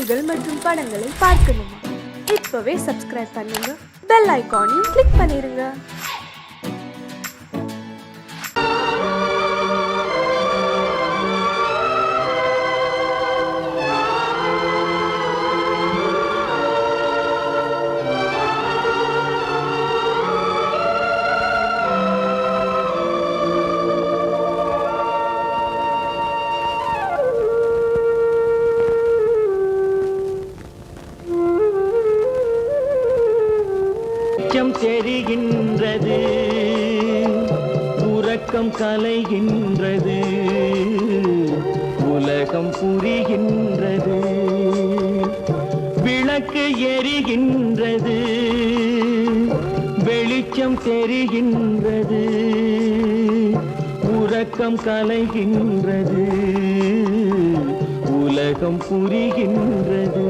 நிகழ்ச்சிகள் மற்றும் படங்களை பார்க்கணுமா? இப்பவே சப்ஸ்கிரைப் பண்ணுங்க, பெல் ஐகானையும் கிளிக் பண்ணிருங்க. தெரிகின்றது, உறக்கம் கலைகின்றது, உலகம் புரிகின்றது, விளக்கு எரிகின்றது, வெளிச்சம் தெரிகின்றது, உறக்கம் கலைகின்றது, உலகம் புரிகின்றது.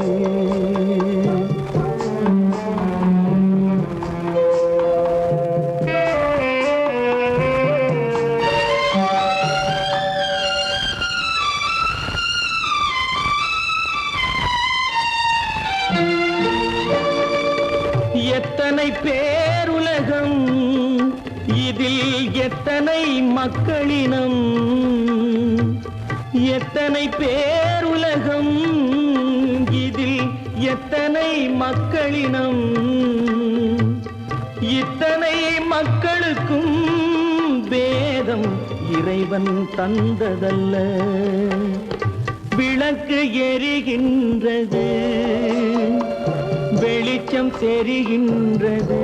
எத்தனை பேருலகம், இதில் எத்தனை மக்களினம், எத்தனை பேருலகம், இதில் எத்தனை மக்களினம், இத்தனை மக்களுக்கும் வேதம் இறைவன் தந்ததல்ல. விளக்கு எரிகின்றது, வெளிச்சம் தெரிகின்றது,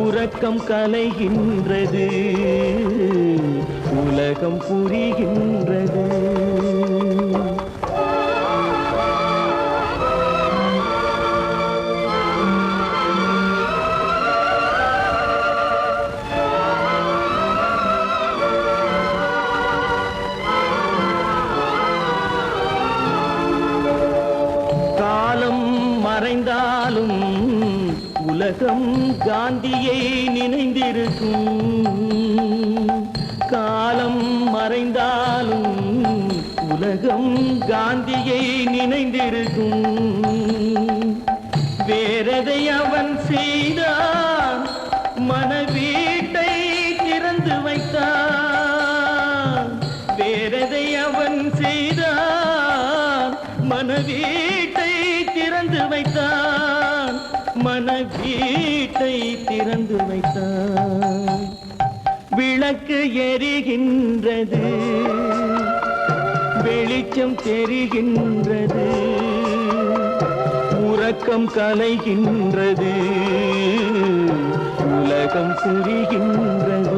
உறக்கம் கலைகின்றது, உலகம் புரிகின்றது. மறைந்தாலும் உலகம் காந்தியை நினைந்திருக்கும், காலம் மறைந்தாலும் உலகம் காந்தியை நினைந்திருக்கும். வேறதை அவன் செய்தான், மனவீட்டை திறந்து வைத்தான். வேறதை அவன் செய்தான், மனவீட்டை திறந்து வைத்தான், மனவீட்டை திறந்து வைத்தான். விளக்கு எரிகின்றது, வெளிச்சம் தெரிகின்றது, உறக்கம் கலைகின்றது, உலகம் புரிகின்றது.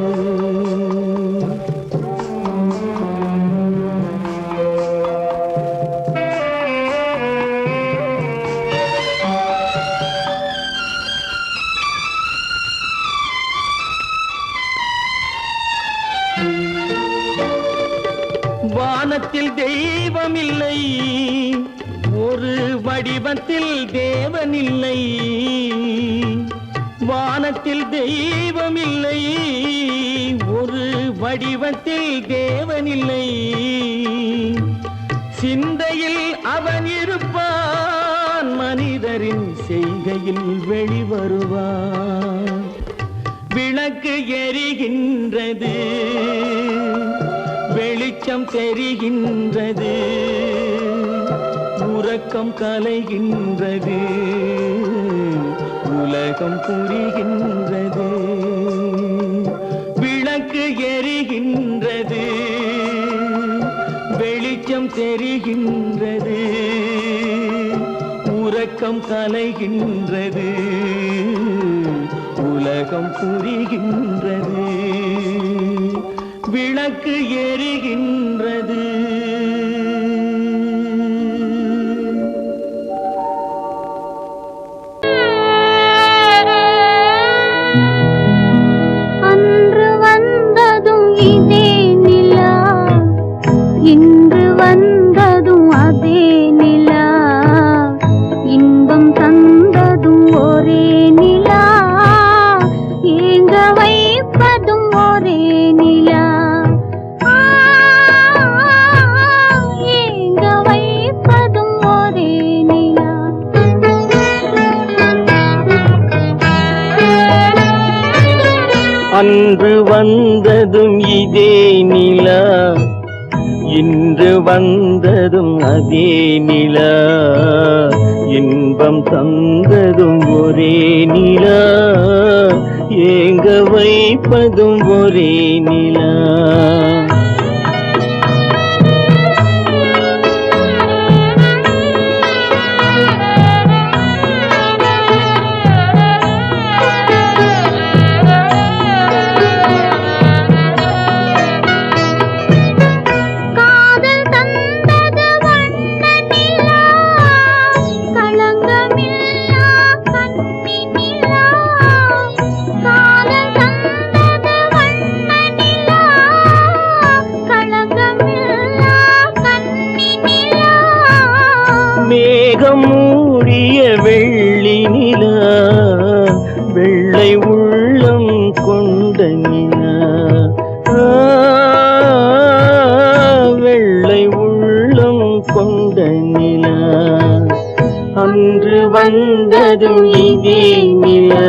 வானத்தில் தெய்வம் இல்லை, ஒரு வடிவத்தில் தேவன் இல்லை. வானத்தில் தெய்வம் இல்லை, ஒரு வடிவத்தில் தேவன் இல்லை. சிந்தையில் அவன் இருப்பான், மனிதரின் செய்கையில் வெளிவருவான். விளக்கு எரிகின்றது, வெளிச்சம் தெரிகின்றது, உறக்கம் கலைகின்றது, உலகம் புரிகின்றது. விளக்கு எரிகின்றது, வெளிச்சம் தெரிகின்றது, உறக்கம் கலைகின்றது, உலகம் புரிகின்றது. விளக்கு எரிகின்றது. அன்று வந்ததும் இதே நிலா, இன்று வந்ததும் அதே நிலா, இன்பம் தந்ததும் ஒரே நிலா, ஏங்க வைப்பதும் ஒரே நிலா. அன்று வந்ததும் இதே நிலா, இன்று வந்ததும் அதே நிலா, இன்பம் தந்ததும் ஒரே நிலா, ஏங்க வைப்பதும் ஒரே நிலா. மேகம் மூடிய வெள்ளி நிலா, வெள்ளை உள்ளம் கொண்ட நிலா, வெள்ளை உள்ளம் கொண்ட நிலா. அன்று வந்ததும் இதே நிலா,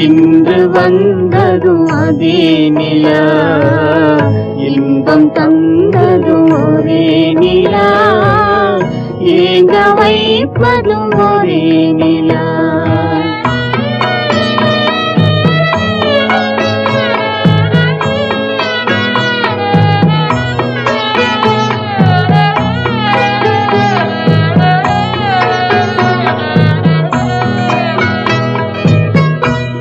இன்று வந்ததும் அதே நிலா, இன்பம் தந்ததும் ஒரே நிலா, ஏங்க வைப்பதும் ஒரே நிலா.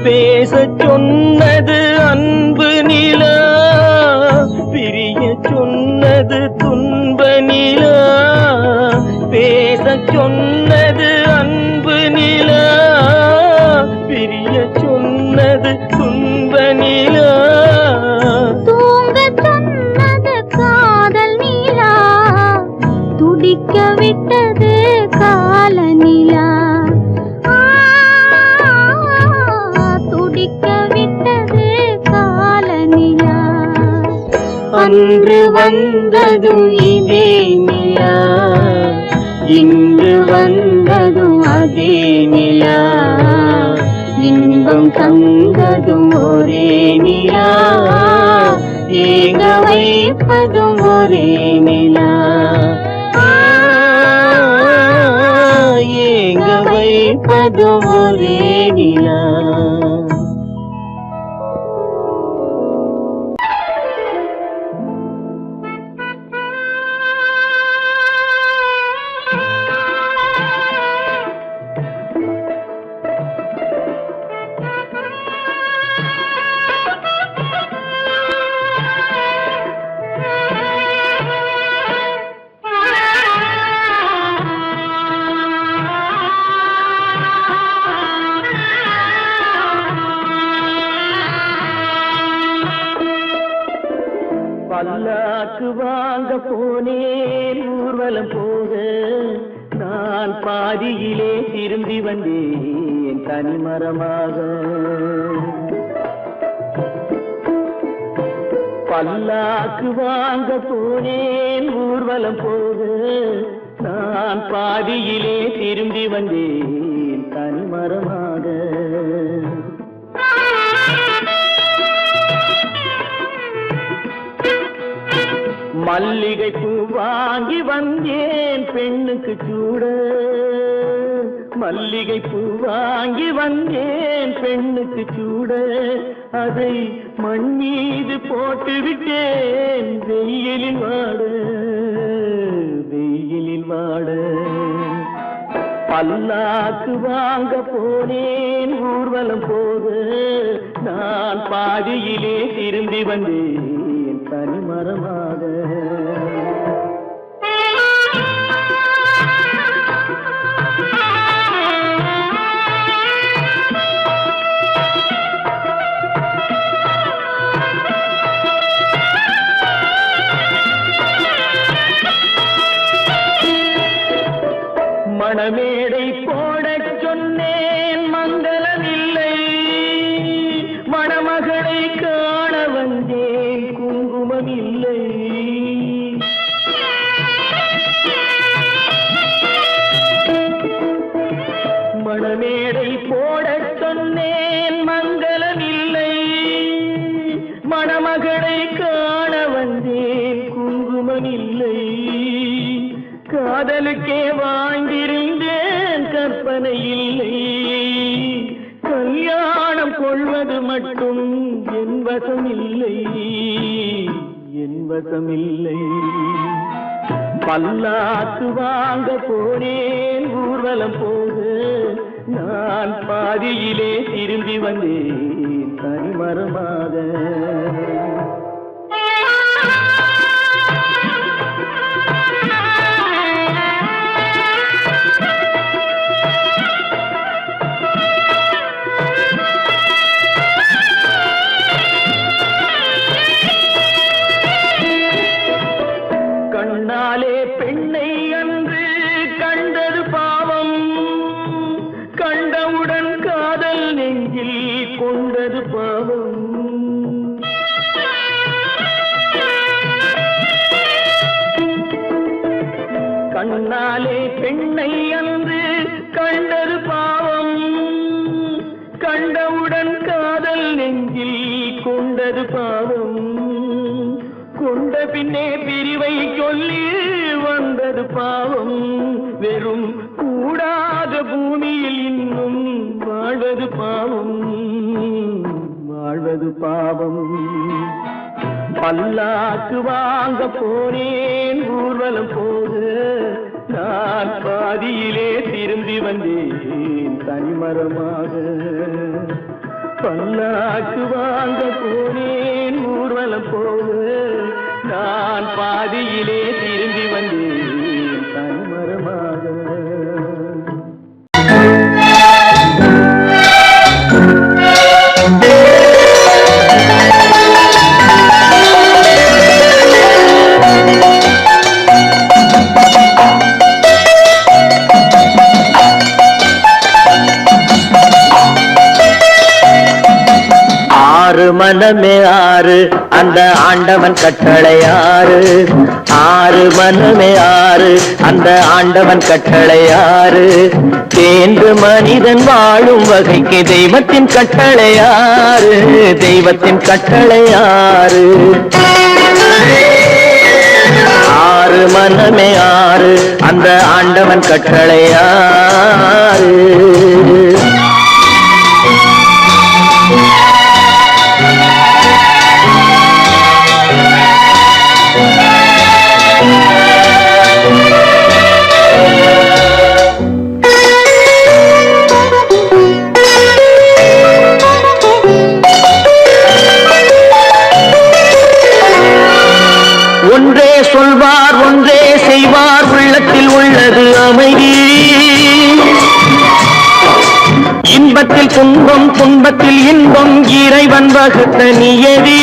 பேசச் சொன்னது அன்பு நிலா, பிரிய சொன்னது துன்ப நிலா. பேசச் சொன்னது அன்பு நிலா, பிரிய சொன்னது துன்ப நிலா. தூங்கச் சொன்னது காதல் நிலா, துடிக்க விட்டது கால நிலா, துடிக்க விட்டது கால நிலா. அன்று வந்ததும் இதே நிலா, இன்று வந்ததும் அதே நிலா, இன்பம் தந்ததும் ஒரே நிலா, ஏங்க வைப்பதும் ஒரே நிலா, ஏங்க வைப்பதும் ஒரே நிலா. பல்லாக்கு வாங்க போனேன் ஊர்வலம் போக, நான் பாதியிலே திரும்பி வந்தேன் தனிமரமாக. பல்லாக்கு வாங்க போனேன் ஊர்வலம் போக, நான் பாதியிலே திரும்பி வந்தேன் தனிமரமாக. மல்லிகை பூ வாங்கி வந்தேன் பெண்ணுக்கு சூட, மல்லிகை பூ வாங்கி வந்தேன் பெண்ணுக்கு சூட, அதை மண் மீது போட்டு விட்டேன் வெயிலில் வாட, வெயிலில் வாட. பல்லாக்கு வாங்க போனேன் ஊர்வலம் போக, நான் பாதியிலே திரும்பி வந்தேன் தனிமரமாக. மணமேடை போடச் சொன்னேன் மங்களமில்லை, மணமகளை காண வந்தேன் குங்குமமில்லை. மணமேடை போடச் சொன்னேன் மங்களமில்லை, காதலுக்கே வாழ்ந்திருந்தேன் கற்பனை இல்லை. கல்யாணம் கொள்வது மட்டும் என் வசம் இல்லை, என் வசம் இல்லை. பல்லாக்கு வாங்க போனேன் ஊர்வலம் போக, நான் பாதியிலே திரும்பி வந்தேன் தனிமரமாக. கண்ணாலே பெண்ணை அன்று கண்டது பாவம், கண்டவுடன் காதல் நெஞ்சில் கொண்டது பாவம். கண்ணாலே பெண்ணை அன்று கண்டது பாவம், கண்டவுடன் காதல் நெஞ்சில் கொண்டது பாவம். கொண்ட பின்னே பிரிவை சொல்லி வந்தது பாவம். வெறும் கூடாத பூமியில் இன்னும் வாழ்வது பாவம், வாழ்வது பாவம். பல்லாக்கு வாங்க போனேன் ஊர்வலம் போக, நான் பாதியிலே திரும்பி வந்தேன் தனிமரமாக. பல்லாக்கு வாங்க போனேன் ஊர்வலம் போக, நான் பாதியிலே திரும்பி வந்தேன் தனிமரமாக. ஆறு மனமே ஆறு அந்த ஆண்டவன் கட்டளை ஆறு, ஆறு மனமே ஆறு அந்த ஆண்டவன் கட்டளை ஆறு. தேர்ந்து மனிதன் வாழும் வகைக்கு தெய்வத்தின் கட்டளை ஆறு, தெய்வத்தின் கட்டளை ஆறு. ஆறு மனமே ஆறு அந்த ஆண்டவன் கட்டளை ஆறு. ஒன்றே சொல்வார் ஒன்றே செய்வார், உள்ளத்தில் உள்ளது அமைதி. இன்பத்தில் துன்பம் துன்பத்தில் இன்பம் இறைவன் வகுத்த நியதி.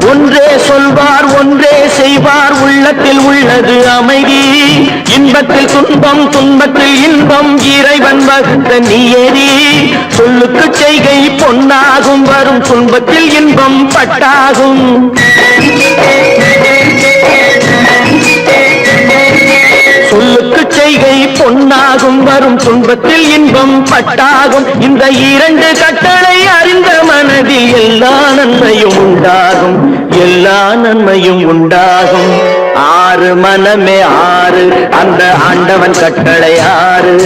ஒன்றே சொல்வார் ஒன்றே செய்வார், உள்ளத்தில் உள்ளது அமைதி. இன்பத்தில் துன்பம் துன்பத்தில் இன்பம் இறைவன் வகுத்த நியதி. சொல்லுக்கு செய்கை பொன்னாகும், வரும் துன்பத்தில் இன்பம் பட்டாகும். சொல்லுக்கு செய்கை பொன்னாகும், வரும் துன்பத்தில் இன்பம் பட்டாகும். இந்த இரண்டு கட்டளை அறிந்த மனதில் எல்லா நன்மையும் உண்டாகும், எல்லா நன்மையும் உண்டாகும். ஆறு மனமே ஆறு அந்த ஆண்டவன் கட்டளை ஆறு,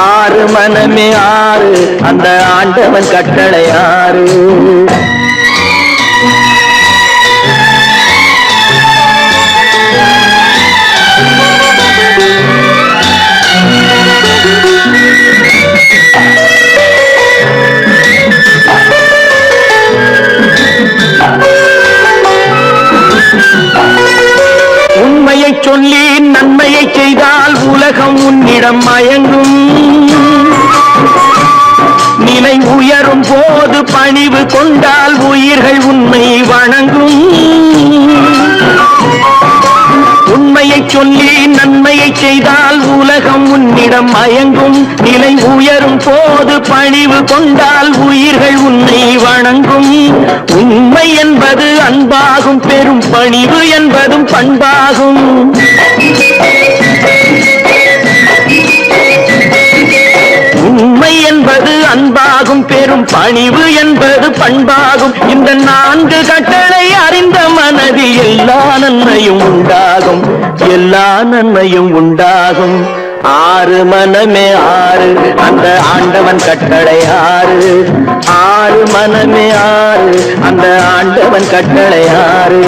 ஆறு மனமே ஆறு அந்த ஆண்டவன் கட்டளை ஆறு. உண்மையை சொல்லி நன்மையை செய்தால் உலகம் உன்னிடம் மயங்கும். நிலை உயரும் போது பணிவு கொண்டால் உயிர்கள் உன்னை வணங்கும். உண்மையை சொல்லி நன்மையை செய்தால் உலகம் உன்னிடம் மயங்கும். நிலை உயரும் போது பணிவு கொண்டால் உயிர்கள் உன்னை வணங்கும். உண்மை என்பது அன்பாகும், பெரும் பணிவு என்பதும் பண்பாகும். உண்மை என்பது அன்பாகும், பெரும் பணிவு என்பது பண்பாகும். இந்த 4 கட்டளை அறிந்த மனதில் எல்லா நன்மையும் உண்டாகும், எல்லா நன்மையும் உண்டாகும். 6 மனமே 6 அந்த ஆண்டவன் கட்டளை 6. 6 மனமே 6 அந்த ஆண்டவன் கட்டளை 6.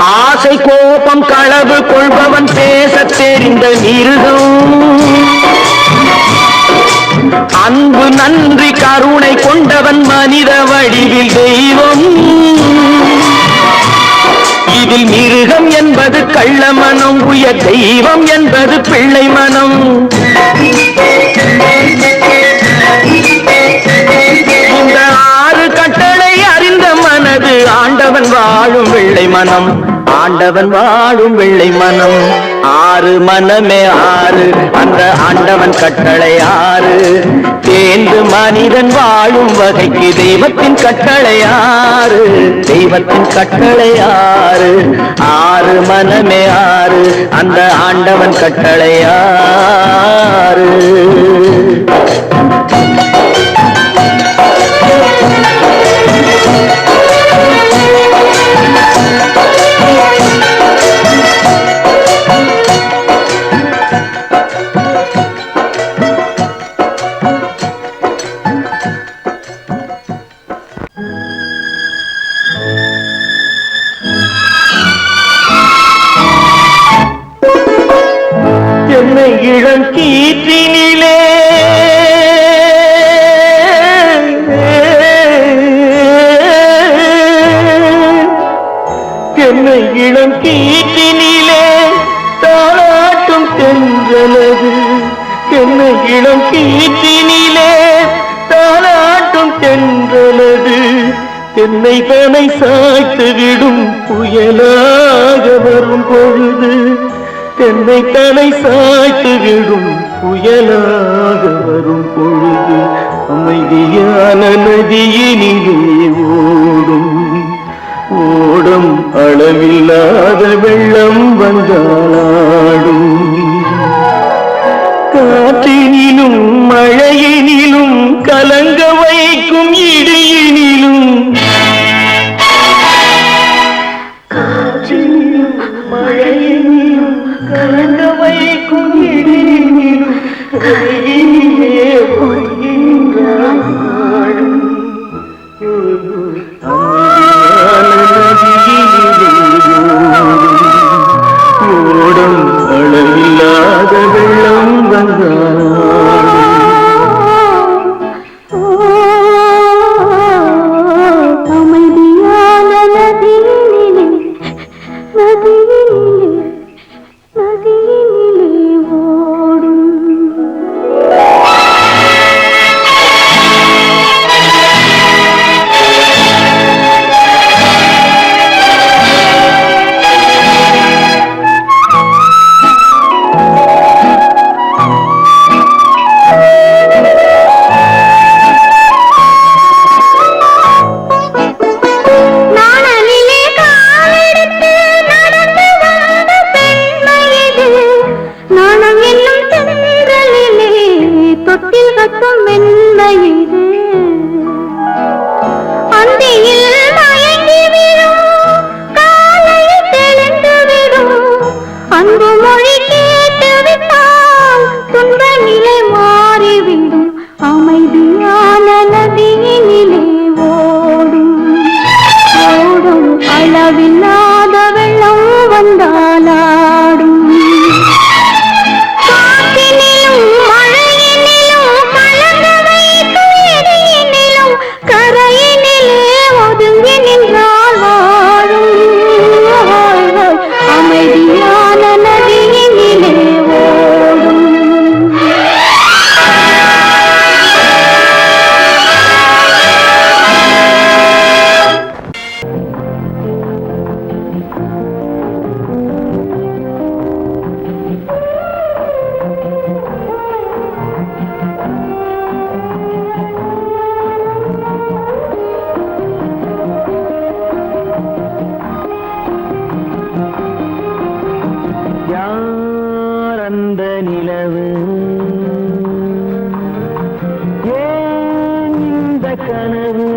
ஆசை கோபம் களவு கொள்பவன் பேசத் தெரிந்த மிருகம். அன்பு நன்றி கருணை கொண்டவன் மனித வடிவில் தெய்வம். இதில் மிருகம் என்பது கள்ள மனம், உயர் தெய்வம் என்பது பிள்ளை மனம். இந்த 6 கட்டளை அறிந்த மனது ஆண்டவன் வாழும் வெள்ளை மனம், ஆண்டவன் வாழும் வெள்ளை மனம். 6 மனமே 6 அந்த ஆண்டவன் கட்டளை 6. தேர்ந்து மனிதன் வாழும் வகைக்கு தெய்வத்தின் கட்டளை 6, தெய்வத்தின் கட்டளை 6. 6 மனமே 6 அந்த ஆண்டவன் கட்டளை 6. என்னை இளம் கீற்றினிலே என்னை இளம் கீற்றினிலே தாளாட்டும் தென்றலது. என்னை இளம் கீற்றினிலே தாளாட்டும் தென்றலது. என்னை தனை சாய்த்து விடும் புயலாக வரும் பொழுது, என்னை தலை சாய்த்து விடும் புயலாக வரும் பொழுது, அமைதியான நதியினிலே ஓடும் ஓடும் அளவில்லாத வெள்ளம் வந்தாடும். காற்றினிலும் மழையினிலும் கலங்க வைக்கும் இடியினிலும், காற்றினிலும் மழையினிலும் கலங்க வைக்கும் இடியினிலும் கையிலே பொய்கின்றான் நாடும். ஓடும் அளவில்லாத வெள்ளம் வந்தாடும். கனவு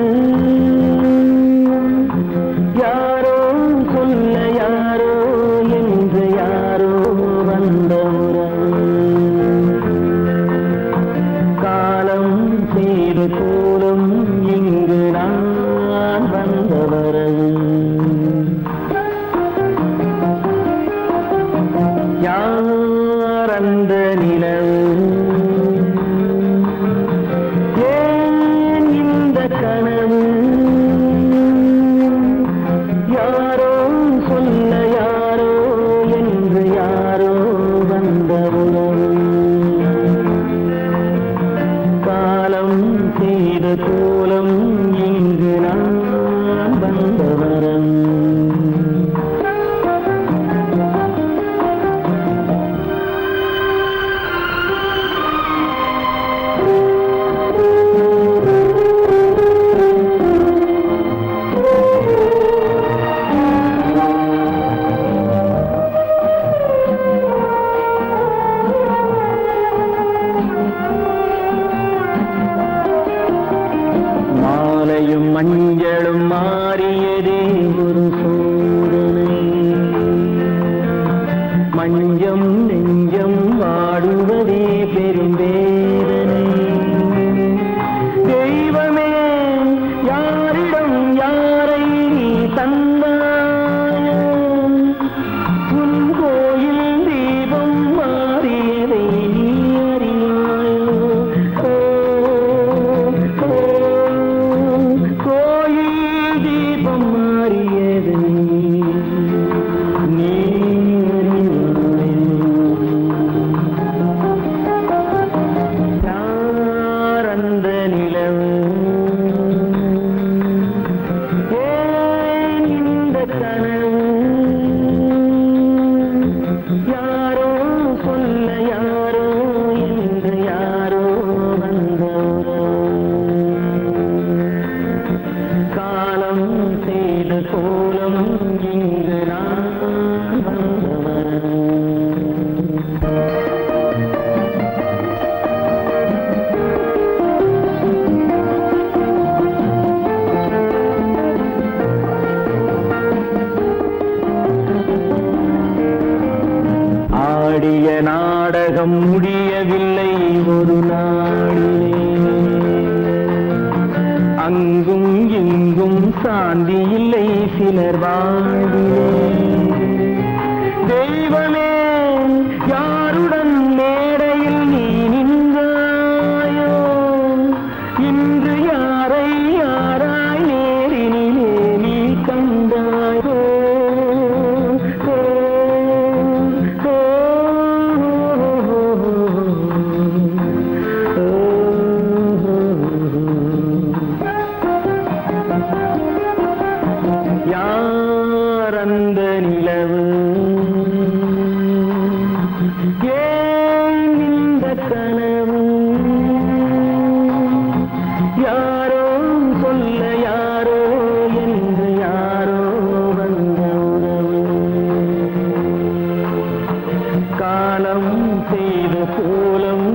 யாரோ சொல்ல யாரோ என்று யாரோ வந்த உறவு காலம் செய்த கோலம் இங்கு நான் வந்த வரவு யார் அந்த நிலவு ஏன் இந்த கனவு யாரோ சொல்ல யாரோ என்று யாரோ வந்த உறவு காலம் செய்த கோலம் இங்கு நான் வந்த வரம் மாலையும் மஞ்சளும் மாறியதே ஒரு சோதனை மஞ்சம் நெஞ்சம் வாடுவதே பெரும் வேதனை தெய்வமே யாரிடம் யாரை நீ தந்தாயோ உன் கோயில் தீபம் மாறியதை நீ அறியாயோ கோயில் தீபம் மாறியதை நீ யார் அந்த நிலவு ஏன் இந்த கனவு யாரோ சொல்ல யாரோ என்று யாரோ வந்த காலம் செய்த கோலம் இங்கு நான் வந்தவர் ஆடிய நாடகம் முடியவில்லை ஒரு நாளிலே அங்கும் இங்கும் சாந்தி இல்லை சிலர் வாழ்விலே தெய்வமே யாருடன் மேடையில் நீ நின்றாயோ இன்று யாரை யாராய் நேரினிலே நீ கண்டாயோ யார் அந்த நிலவு ஏன் இந்த கனவு யாரோ சொல்ல யாரோ என்று யாரோ வந்த உறவு காலம் செய்த கோலம்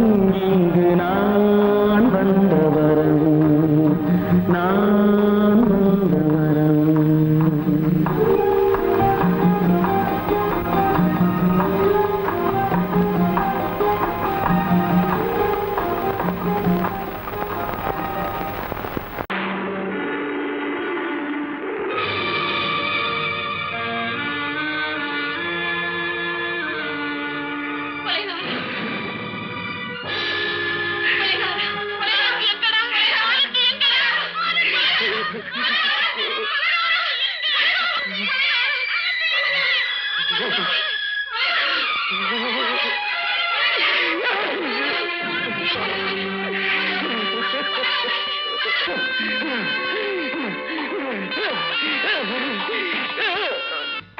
இங்கு நான் வந்த வரவு நான் வந்த வரவு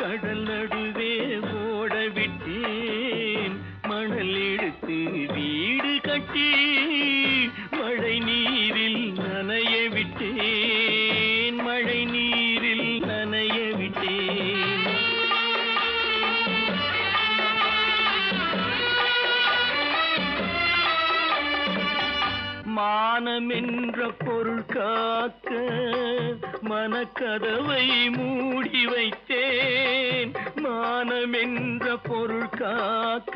கடல் நடுவே ஓட விட்டேன் மணல் எடுத்து வீடு கட்டி மழை நீரில் நனைய விட்டேன் மழை நீரில் நனைய விட்டேன் மான மானமென்ற பொருள் காக்க மனக்கதவை மூடி வைத்தேன். மானமென்ற பொருள் காக்க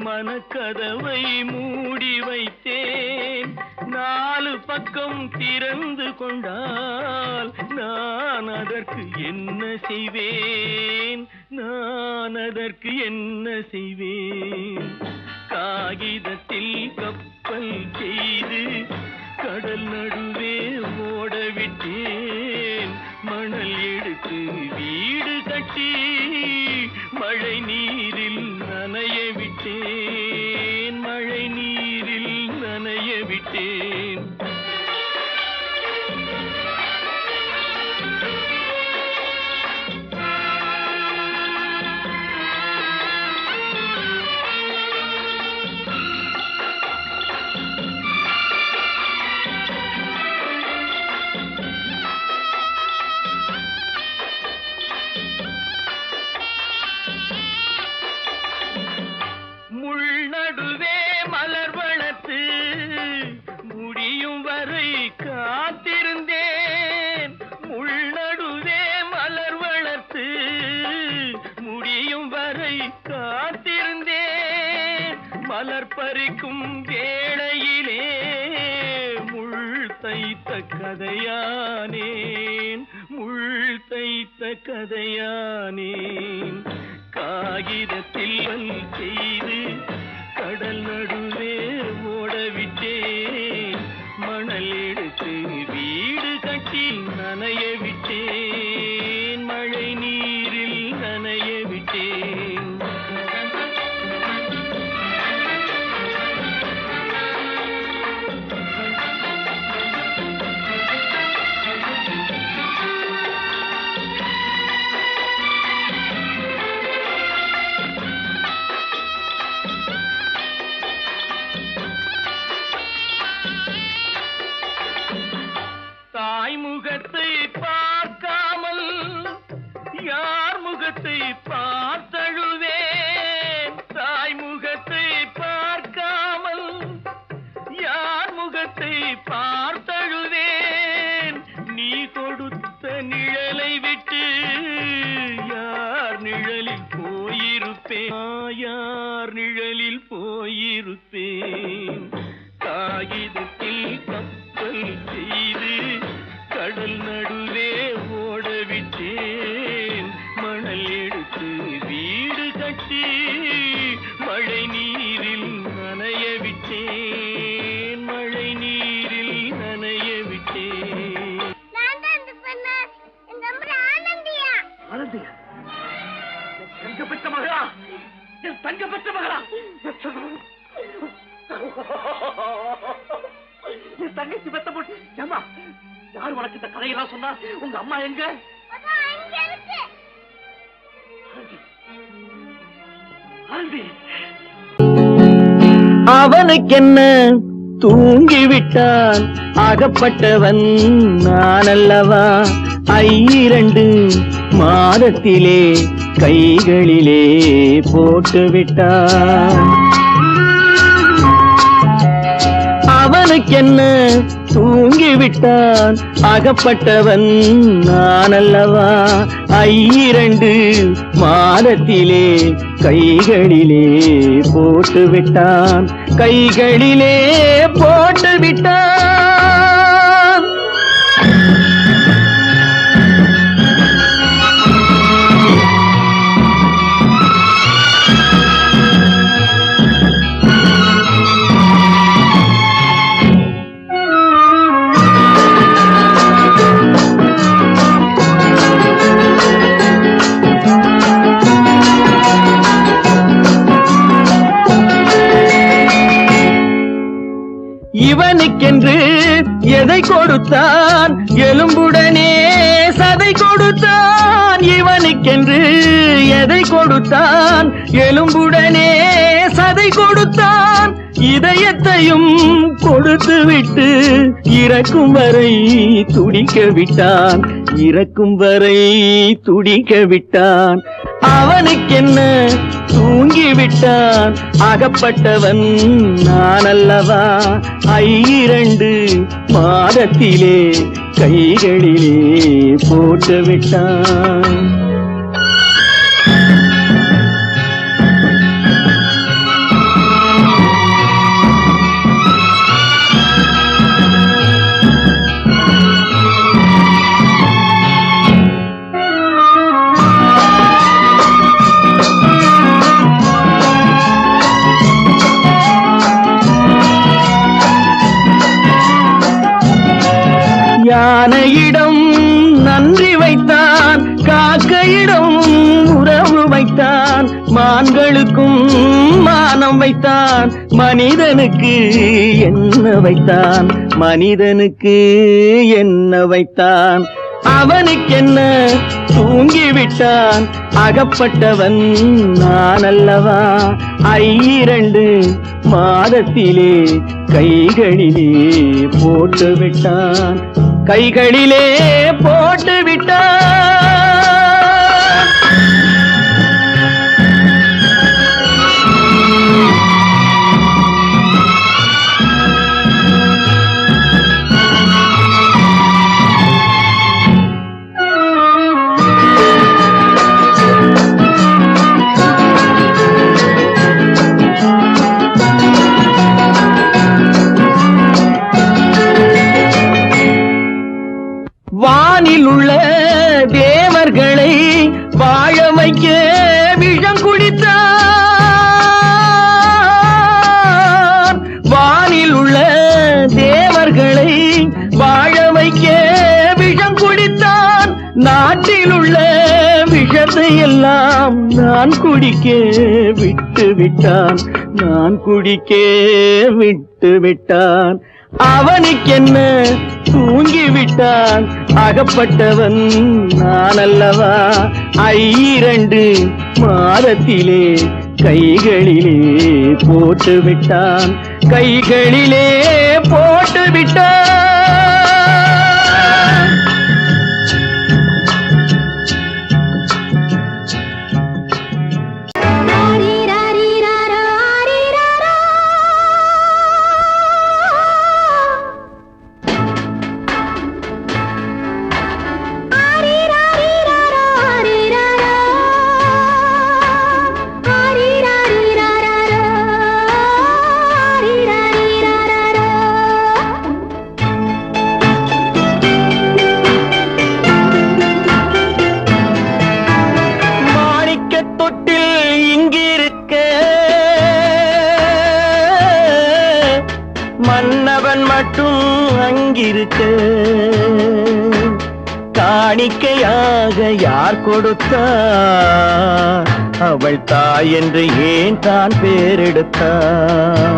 மனக்கதவை மூடி வைத்தேன். 4 பக்கம் திறந்து கொண்டால் நான் அதற்கு என்ன செய்வேன்? நான் அதற்கு என்ன செய்வேன்? காகிதத்தில் கப்பல் செய்து கடல் நடுவே ஓடவிட்டேன். மணல் எடுத்து வீடு கட்டி மழை நீரில் நனைய விட்டேன். மழை நீரில் நனைய விட்டேன். முள்நடுவே மலர் வளர்த்து முடியும் வரை காத்திருந்தேன். முள்நடுவே மலர் வளர்த்து முடியும் வரை காத்திருந்தேன். மலர் பறிக்கும் வேளையிலே முள் தைத்த கதையானேன். முள் தைத்த கதையானேன். காகிதத்தில் செய்து கடல் நடுவே ஓடவிட்டேன். மணல் எடுத்து வீடு கட்டி நனைய விட்டேன். மழை நீரில் நனைய விட்டேன். தாய் முகத்தை பார்க்காமல் யார் முகத்தை பார்த்தழுவேன். தாய் முகத்தை பார்க்காமல் யார் முகத்தை பார்த்தழுவேன். நீ கொடுத்த நிழலை விட்டு யார் நிழலில் போயிருப்பேன். யார் நிழலில் போயிருப்பேன். காகிதத்தில் கப்பல் செய்து கடல் நடுவே ஓடவிட்டேன். மணல் எடுத்து வீடு கட்டி மழை நீரில் நனைய விட்டேன். மழை நீரில் நனைய விட்டேன். ஆனந்தியா, தங்கப்பட்ட மகளா, என் தங்கப்பட்ட மகளா, என் தங்கச்சி பெத்த போட்டு ஏமா யார் உனக்கு இந்த கதையெல்லாம் சொன்னா? உங்க அம்மா எங்க? அவனுக்கென்ன தூங்கிவிட்டான் அகப்பட்டவன் நான் அல்லவா? 2 மாதத்திலே கைகளிலே போட்டுவிட்டான். அவனுக்கென்ன தூங்கிவிட்டான் அகப்பட்டவன் நான் அல்லவா? 2 மாதத்திலே கைகளிலே போட்டுவிட்டான். கைகளிலே போட்டுவிட்டான். இவனுக்கென்று எதை கொடுத்தான்? எலும்புடனே சதை கொடுத்தான். இவனுக்கென்று எதை கொடுத்தான்? எலும்புடனே சதை கொடுத்தான். இதயத்தையும் கொடுத்து விட்டு இறக்கும் வரை துடிக்க விட்டான், இறக்கும் வரை துடிக்க விட்டான். அவனுக்கென்ன தூங்கி விட்டான், அகப்பட்டவன் நான் அல்லவா. 2 மாதத்திலே கைகளிலே போட்டு விட்டான். யானையிடம் நன்றி வைத்தான், காக்கையிடம் உறவு வைத்தான், மான்களுக்கும் மானம் வைத்தான், மனிதனுக்கு என்ன வைத்தான், மனிதனுக்கு என்ன வைத்தான். அவனுக்கென்ன தூங்கி விட்டான், அகப்பட்டவன் நான் அல்லவா. 2 மாதத்திலே கைகளிலே போட்டு விட்டான், கைகளிலே போட்டு விட்டான். வானில் உள்ள தேவர்களை வாழ வைக்க விஷம் குடித்தான். வானில் உள்ள தேவர்களை வாழ வைக்க விஷம் குடித்தான். நாட்டில் உள்ள விஷத்தை எல்லாம் நான் குடிக்க விட்டு விட்டான், நான் குடிக்க விட்டு விட்டான். அவனுக்கென்ன தூங்கி விட்டான், அகப்பட்டவன் நான் அல்லவா. 2 மாதத்திலே கைகளிலே போட்டு விட்டான், கைகளிலே போட்டு விட்டான். மன்னவன் மட்டும் அங்கிருக்க காணிக்கையாக யார் கொடுத்தார், அவள் தாய் என்று ஏன் தான் பேரெடுத்தார்.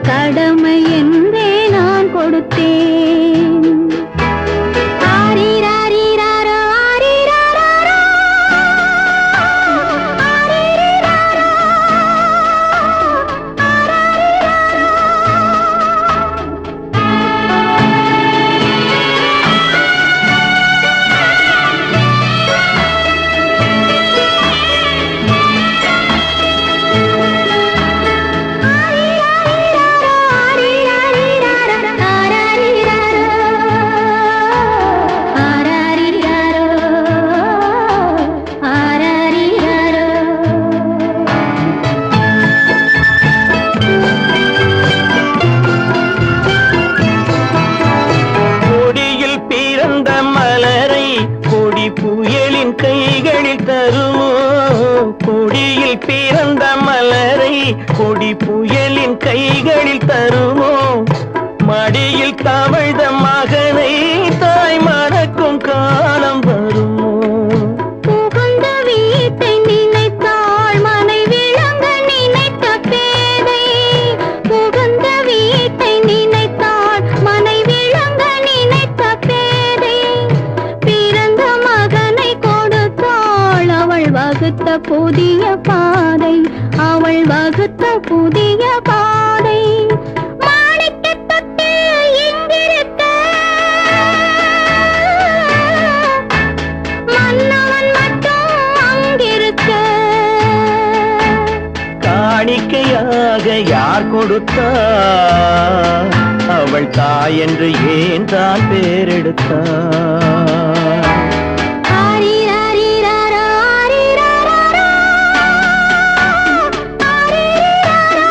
கடமை என்றே நான் கொடுத்தேன். ஆரிராரிராரோ, ஆரிராராரோ, ஆரிராரோ, புயலின் கைகளில் தருமோ, கொடியில் பிறந்த மலரை கொடி புயலின் கைகளில் தருமோ. மடியில் தவழ்ந்த மகனை தாய் மணக்கும் காலம் வருமோ? புகுந்த வீட்டை நினைத்தாள் மனை விளங்க நினைத்த பேதை. புகுந்த வீட்டை நினைத்தாள் மனை விளங்க நினைத்த பேதை. பிறந்த மகனை கொடுத்தாள் அவள் வகுத்த புதிய பாதை. அவள் வகுத்த புதிய பாதை. மாணிக்கத் தொட்டில் இங்கிருக்க மன்னவன் மட்டும் அங்கிருக்க. காணிக்கையாக யார் கொடுத்தார்? அவள் தாய் என்று ஏன் தான் பேரெடுத்தார்? ஆரிராரிராரா, ஆரிராராரா. ஆரிராரா,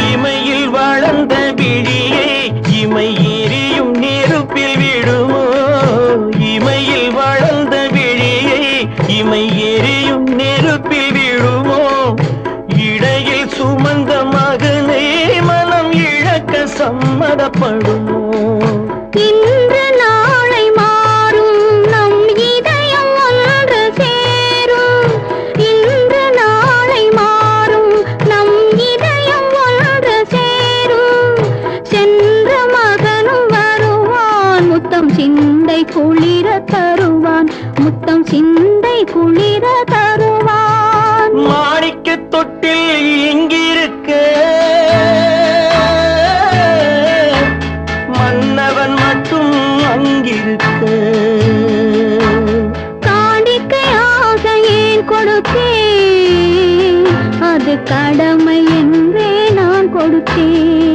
இமையில் வளர்ந்த விழியை இமை எரியும் நெருப்பில் விடுமோ? இமையில் வளர்ந்த விழியை இமை எரியும் நெருப்பில் விடுமோ? இடையில் சுமந்த மகனை மனம் இழக்க சம்மதப்படுமோ? இன்று நாளை மாறும் நம் இதயம் ஒன்று சேரும். இன்று நாளை மாறும் நம் இதயம் ஒன்று சேரும். சென்ற மகனும் வருவான் முத்தம் சிந்தை குளிர தருவான். முத்தம் சிந்தை குளிர தருவான். மாணிக்கத் தொட்டில் இங்கிருக்க மன்னவன் மட்டும் அங்கிருக்க. காணிக்கையாக ஏன் கொடுத்தேன்? அது கடமை என்றே நான் கொடுத்தேன்.